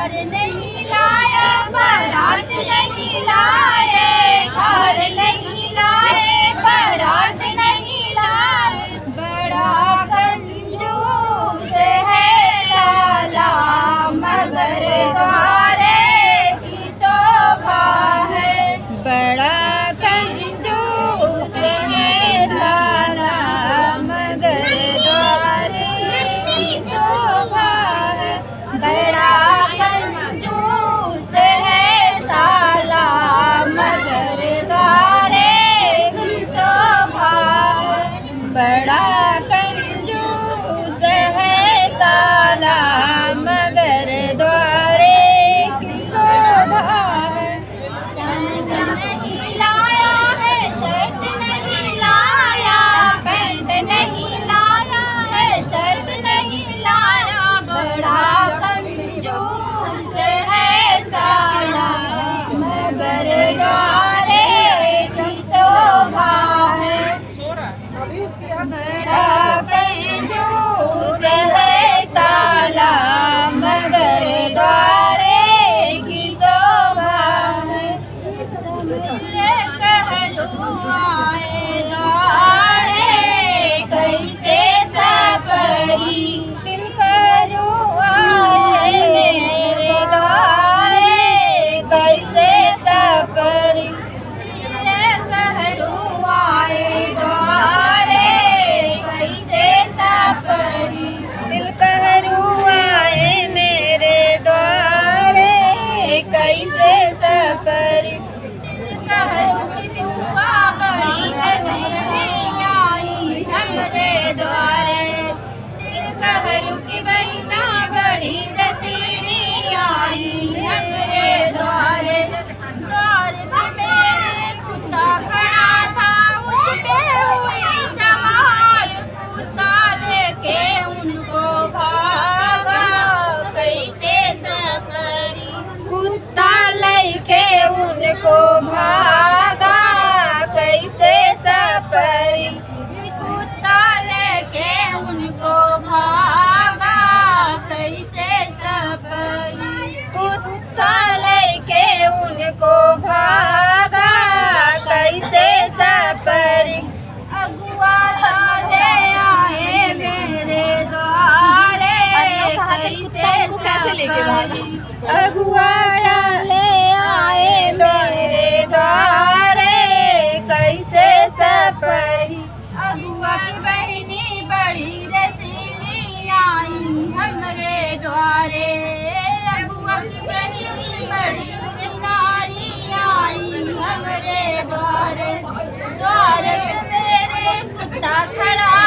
हार नहीं लाया, बारात नहीं लाए, हार नहीं लाए, बारात नहीं लाए। बड़ा कंजूस है साला, मगर द्वारे की शोभा है। बड़ा कंजूस है साला, मगर द्वारे की शोभा है। बड़ा कंजूस है साला, मगर द्वारे की शोभा है। बड़ा कंजूस है साला, मगर द्वारे की शोभा है। शर्ट नहीं लाया है, शर्ट नहीं लाया, पैंट नहीं लाया है, शर्ट नहीं लाया। बड़ा कंजूस है साला, मगर द्वारे की शोभा है। बड़ा कंजूस है साला, मगर द्वारे की शोभा है। कहरुआए द्वारे कैसे सपरी, दिल कहरुआए मेरे द्वारे कैसे सपरी। दिल कहरुआए द्वारे कैसे सपरी, दिल कहरुआए मेरे द्वारे कैसे सपरी। दिल कहरू की बुआ बड़ी हसीनी आई हमरे द्वारे, दिल कहरू की बहिना बड़ी हसीनी आई हमरे द्वारे। द्वार पे मेरे कुत्ता खड़ा था, उस पे हुई सवार, कुत्ता लेके उनको भागा कैसे सपरी। कुत्ता लेके उनको भागा कैसे सपरी। कुत्ता लेके उनको भागा कैसे सपरी। कुत्ता लेके उनको भागा कैसे सपरी। अगुआ साले आए मेरे द्वारे कैसे सपरी। अगुआ साले आए मेरे द्वारे कैसे सपरी। अगुआ की बहनी बड़ी रसीली आई हमरे द्वारे, अगुआ की बहनी बड़ी चिनारी आई हमरे द्वारे। द्वार पे मेरे कुत्ता खड़ा